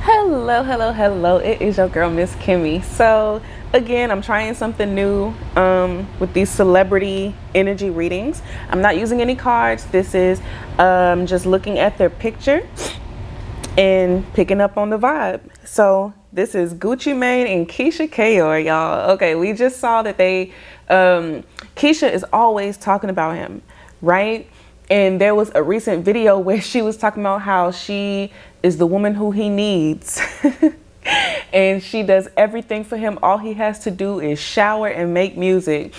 Hello. It is your girl, Miss Kimmy. So, again, I'm trying something new with these celebrity energy readings. I'm not using any cards. This is just looking at their picture and picking up on the vibe. So, this is Gucci Mane and Keyshia Ka'oir, y'all. Okay, we just saw that Keyshia is always talking about him, right? And there was a recent video where she was talking about how she is the woman who he needs. And she does everything for him. All he has to do is shower and make music.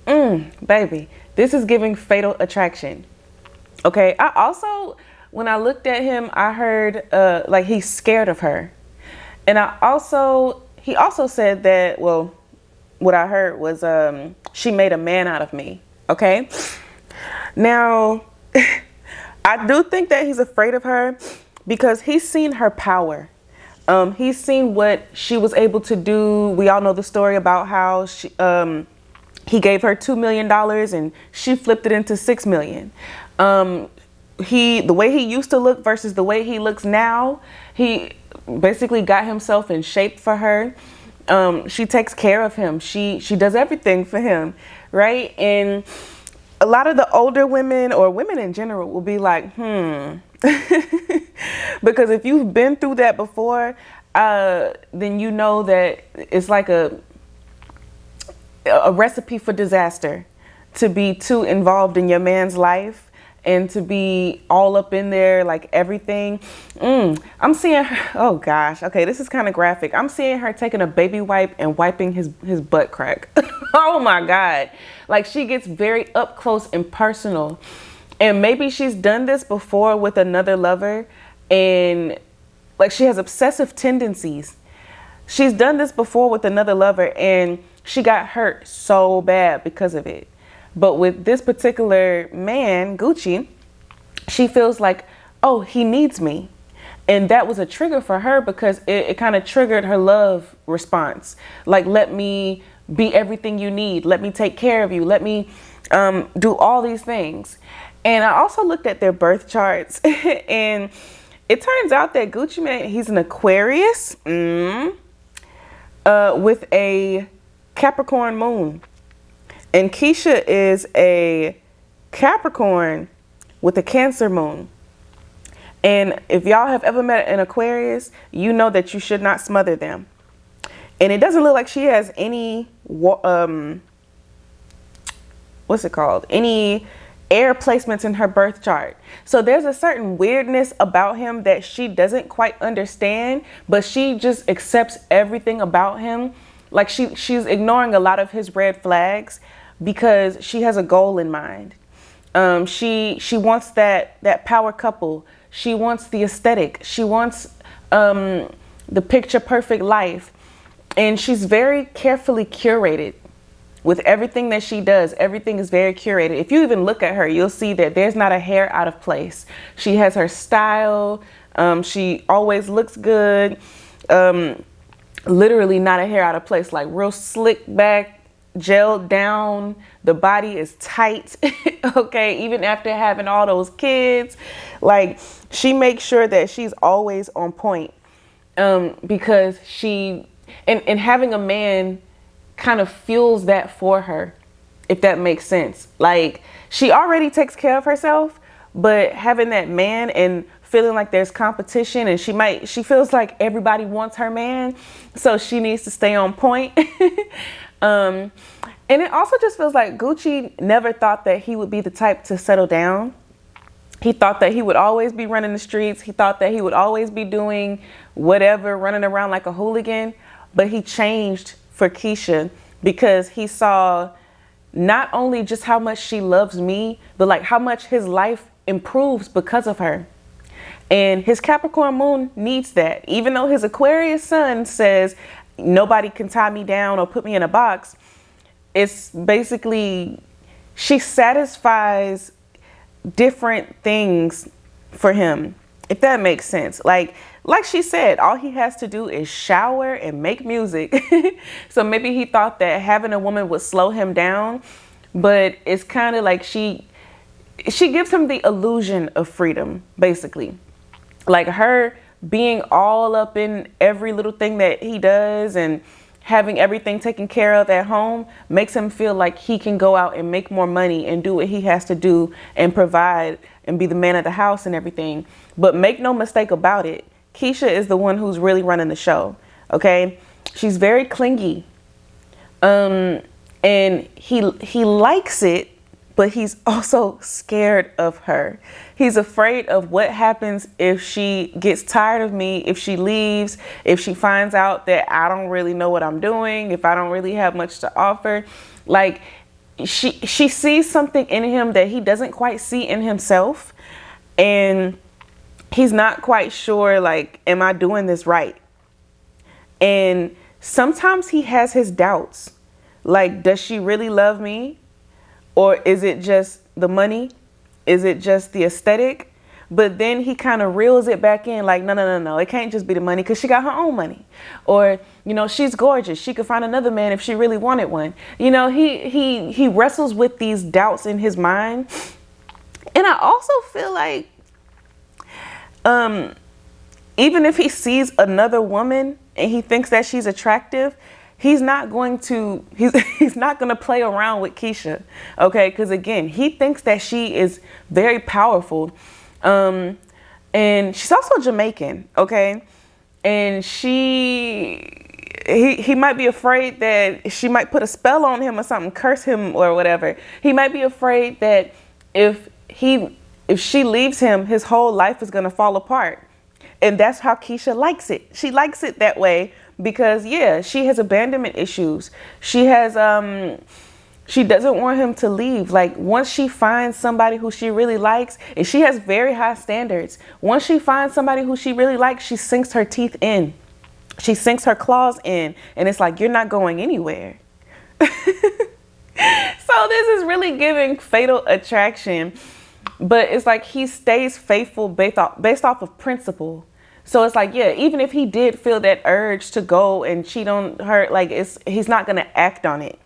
Baby, this is giving Fatal Attraction. Okay, I also, when I looked at him, I heard like he's scared of her. And he also said that, well, what I heard was she made a man out of me. Okay. Now, I do think that he's afraid of her because he's seen her power. He's seen what she was able to do. We all know the story about how he gave her $2 million and she flipped it into $6 million. The way he used to look versus the way he looks now, he basically got himself in shape for her. She takes care of him. She does everything for him, right? And a lot of the older women or women in general will be like, because if you've been through that before, then you know that it's like a recipe for disaster to be too involved in your man's life and to be all up in there, like everything. I'm seeing her, oh gosh, okay, this is kind of graphic. I'm seeing her taking a baby wipe and wiping his butt crack. Oh my God. Like she gets very up close and personal. And maybe she's done this before with another lover and like she has obsessive tendencies. She's done this before with another lover and she got hurt so bad because of it. But with this particular man, Gucci, she feels like, oh, he needs me. And that was a trigger for her because it kind of triggered her love response. Like, let me be everything you need. Let me take care of you. Let me do all these things. And I also looked at their birth charts and it turns out that Gucci Mane, he's an Aquarius with a Capricorn moon. And Keyshia is a Capricorn with a Cancer moon. And if y'all have ever met an Aquarius, you know that you should not smother them. And it doesn't look like she has any, any air placements in her birth chart. So there's a certain weirdness about him that she doesn't quite understand, but she just accepts everything about him. Like she's ignoring a lot of his red flags because she has a goal in mind. She wants that power couple. She wants the aesthetic. She wants the picture perfect life. And she's very carefully curated with everything that she does. Everything is very curated. If you even look at her, you'll see that there's not a hair out of place. She has her style. She always looks good. Literally not a hair out of place, like real slick back, gelled down. The body is tight. Okay, even after having all those kids, like she makes sure that she's always on point because and having a man kind of fuels that for her, if that makes sense. Like she already takes care of herself, but having that man and feeling like there's competition and she feels like everybody wants her man, so she needs to stay on point. And it also just feels like Gucci never thought that he would be the type to settle down. He thought that he would always be running the streets. He thought that he would always be doing whatever, running around like a hooligan. But he changed for Keyshia because he saw not only just how much she loves me, but like how much his life improves because of her. And his Capricorn moon needs that. Even though his Aquarius sun says nobody can tie me down or put me in a box, it's basically she satisfies different things for him, if that makes sense. Like she said, all he has to do is shower and make music. So maybe he thought that having a woman would slow him down, but it's kind of like she gives him the illusion of freedom, basically. Like her being all up in every little thing that he does and having everything taken care of at home makes him feel like he can go out and make more money and do what he has to do and provide and be the man of the house and everything. But make no mistake about it, Keyshia is the one who's really running the show. Okay. She's very clingy. And he likes it, but he's also scared of her. He's afraid of what happens if she gets tired of me, if she leaves, if she finds out that I don't really know what I'm doing, if I don't really have much to offer. Like, she sees something in him that he doesn't quite see in himself. And he's not quite sure, like, am I doing this right? And sometimes he has his doubts. Like, does she really love me? Or is it just the money? Is it just the aesthetic? But then he kind of reels it back in like, no. It can't just be the money because she got her own money. Or, you know, she's gorgeous. She could find another man if she really wanted one. You know, he wrestles with these doubts in his mind. And I also feel like even if he sees another woman and he thinks that she's attractive, he's not going to play around with Keyshia. Okay. Cause again, he thinks that she is very powerful. And she's also Jamaican. Okay. And he might be afraid that she might put a spell on him or something, curse him or whatever. He might be afraid that if she leaves him, his whole life is going to fall apart. And that's how Keyshia likes it. She likes it that way because, yeah, she has abandonment issues. She has, she doesn't want him to leave. Like, once she finds somebody who she really likes, and she has very high standards. Once she finds somebody who she really likes, she sinks her teeth in. She sinks her claws in. And it's like, you're not going anywhere. So this is really giving Fatal Attraction. But it's like he stays faithful based off of principle. So it's like, yeah, even if he did feel that urge to go and cheat on her, like he's not going to act on it.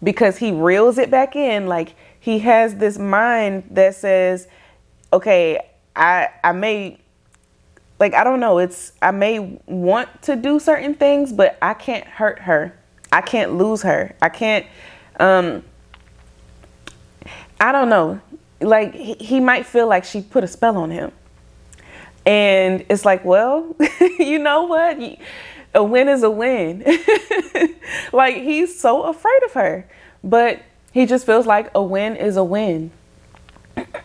Because he reels it back in. Like, he has this mind that says, okay, I may, like, I don't know. I may want to do certain things, but I can't hurt her. I can't lose her. I can't, I don't know. Like, he might feel like she put a spell on him. And it's like, well, you know what? A win is a win. Like, he's so afraid of her. But he just feels like a win is a win.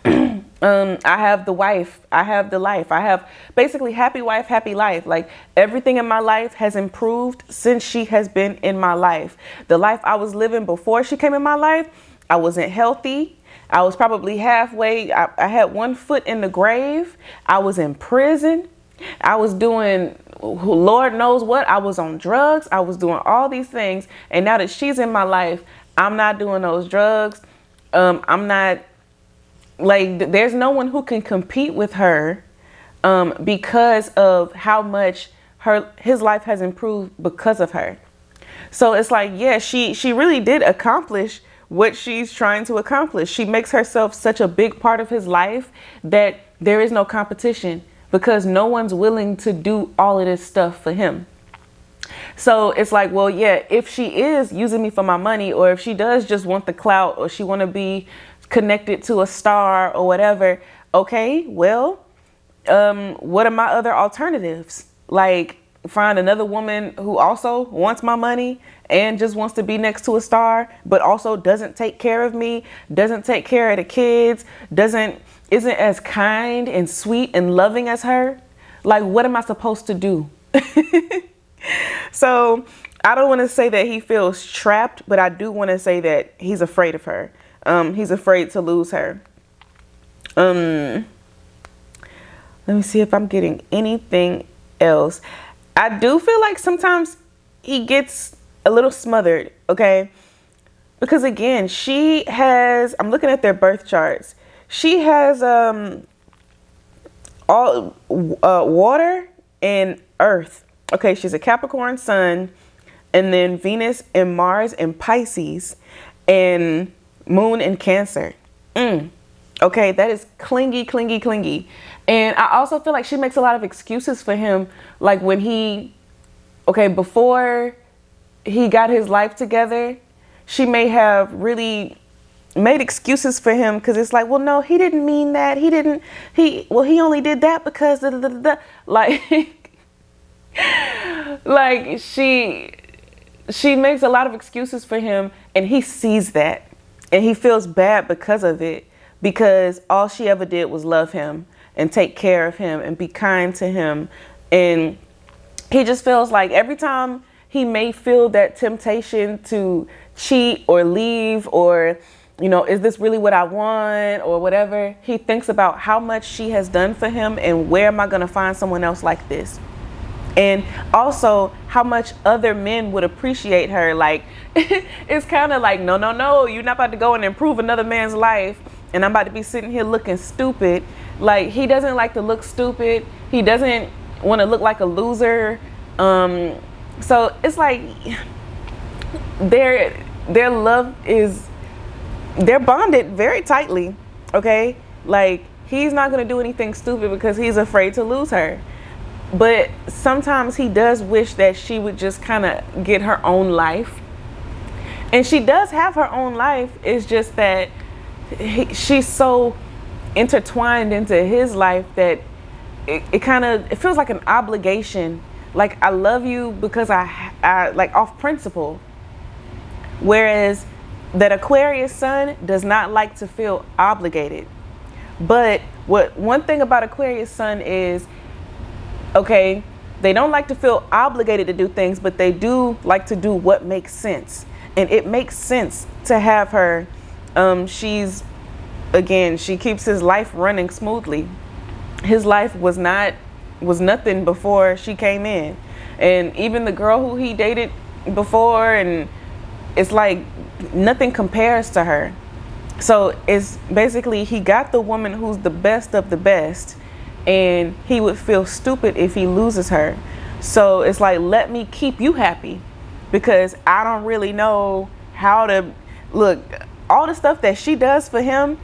I have the wife. I have the life. I have basically happy wife, happy life. Like, everything in my life has improved since she has been in my life. The life I was living before she came in my life, I wasn't healthy. I was probably halfway. I had one foot in the grave. I was in prison. I was doing Lord knows what. I was on drugs. I was doing all these things. And now that she's in my life, I'm not doing those drugs. I'm not, like, there's no one who can compete with her because of how much his life has improved because of her. So it's like, yeah, she really did accomplish what she's trying to accomplish. She makes herself such a big part of his life that there is no competition because no one's willing to do all of this stuff for him. So it's like, well, yeah, if she is using me for my money, or if she does just want the clout, or she want to be connected to a star or whatever, okay, well, what are my other alternatives? Like, find another woman who also wants my money and just wants to be next to a star, but also doesn't take care of me, doesn't take care of the kids, isn't as kind and sweet and loving as her. Like, what am I supposed to do? So I don't want to say that he feels trapped, but I do want to say that he's afraid of her. He's afraid to lose her. Let me see if I'm getting anything else. I do feel like sometimes he gets a little smothered, okay? Because again, I'm looking at their birth charts. She has all water and earth. Okay, she's a Capricorn sun, and then Venus and Mars and Pisces, and Moon in Cancer. Okay, that is clingy, clingy, clingy. And I also feel like she makes a lot of excuses for him. Like when before he got his life together, she may have really made excuses for him because it's like, well, no, he didn't mean that. He only did that because da, da, da, da. Like, like she makes a lot of excuses for him, and he sees that, and he feels bad because of it, because all she ever did was love him and take care of him and be kind to him. And he just feels like every time he may feel that temptation to cheat or leave, or, you know, is this really what I want or whatever, he thinks about how much she has done for him and where am I going to find someone else like this? And also how much other men would appreciate her. Like, it's kind of like, no, you're not about to go and improve another man's life and I'm about to be sitting here looking stupid. Like, he doesn't like to look stupid. He doesn't want to look like a loser. So it's like their love is, they're bonded very tightly. Okay. Like, he's not going to do anything stupid because he's afraid to lose her. But sometimes he does wish that she would just kind of get her own life. And she does have her own life. It's just that she's so intertwined into his life that it feels like an obligation. Like, I love you because I like off principle. Whereas that Aquarius sun does not like to feel obligated. But one thing about Aquarius sun is, okay, they don't like to feel obligated to do things, but they do like to do what makes sense. And it makes sense to have her. She keeps his life running smoothly. His life was nothing before she came in. And even the girl who he dated before, and it's like nothing compares to her. So it's basically, he got the woman who's the best of the best, and he would feel stupid if he loses her. So it's like, let me keep you happy, because I don't really know how to look. All the stuff that she does for him,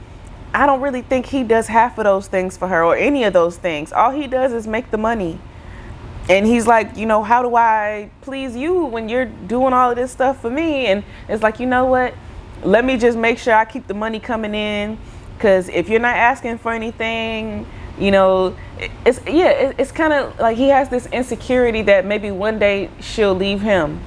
I don't really think he does half of those things for her, or any of those things. All he does is make the money. And he's like, you know, how do I please you when you're doing all of this stuff for me? And it's like, you know what? Let me just make sure I keep the money coming in, because if you're not asking for anything, you know, it's kind of like he has this insecurity that maybe one day she'll leave him.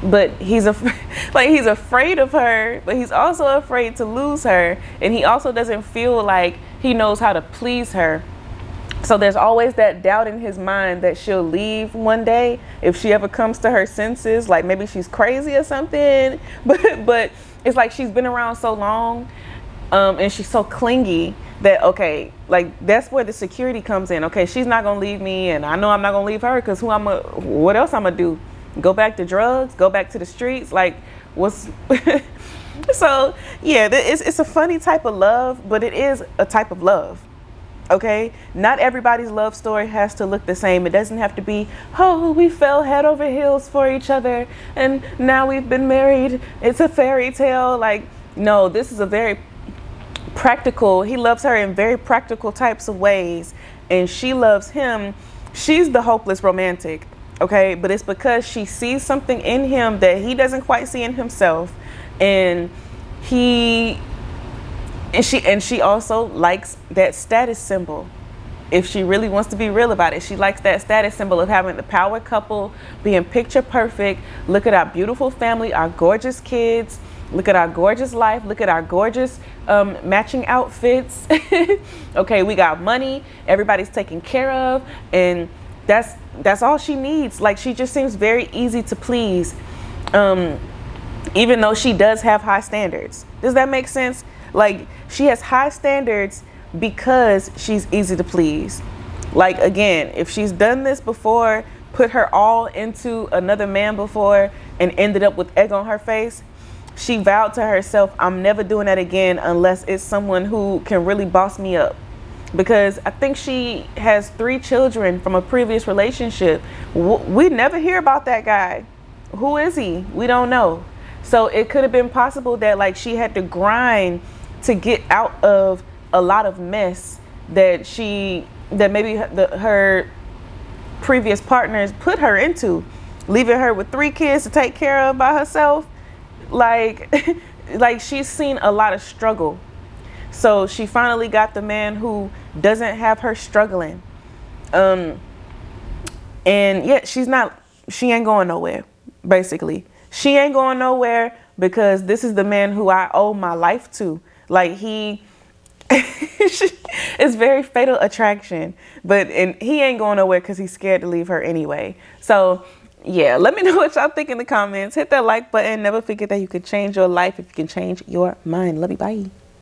But he's afraid of her, but he's also afraid to lose her. And he also doesn't feel like he knows how to please her. So there's always that doubt in his mind that she'll leave one day if she ever comes to her senses, like maybe she's crazy or something. But it's like she's been around so long, and she's so clingy that, okay, like that's where the security comes in. Okay, she's not gonna leave me, and I know I'm not gonna leave her, because what else I'm gonna do? Go back to drugs? Go back to the streets? Like, what's so yeah, it's a funny type of love, but it is a type of love. Okay, not everybody's love story has to look the same. It doesn't have to be, oh, we fell head over heels for each other and now we've been married. It's a fairy tale. Like, no, this is a very practical. He loves her in very practical types of ways, and she loves him. She's the hopeless romantic. Okay, but it's because she sees something in him that he doesn't quite see in himself, and she also likes that status symbol. If she really wants to be real about it, she likes that status symbol of having the power couple, being picture perfect. Look at our beautiful family, our gorgeous kids. Look at our gorgeous life. Look at our gorgeous matching outfits. Okay, we got money. Everybody's taken care of, and that's all she needs. Like, she just seems very easy to please, even though she does have high standards. Does that make sense? Like, she has high standards because she's easy to please. Like, again, if she's done this before, put her all into another man before, and ended up with egg on her face, she vowed to herself, I'm never doing that again unless it's someone who can really boss me up. Because I think she has 3 children from a previous relationship. We never hear about that guy. Who is he? We don't know. So it could have been possible that, like, she had to grind to get out of a lot of mess that maybe her previous partners put her into, leaving her with 3 kids to take care of by herself. Like like she's seen a lot of struggle. So she finally got the man who doesn't have her struggling. And yeah, she ain't going nowhere, basically. She ain't going nowhere because this is the man who I owe my life to. Like it's very fatal attraction, and he ain't going nowhere because he's scared to leave her anyway. So yeah, let me know what y'all think in the comments. Hit that like button. Never forget that you can change your life if you can change your mind. Love you. Bye.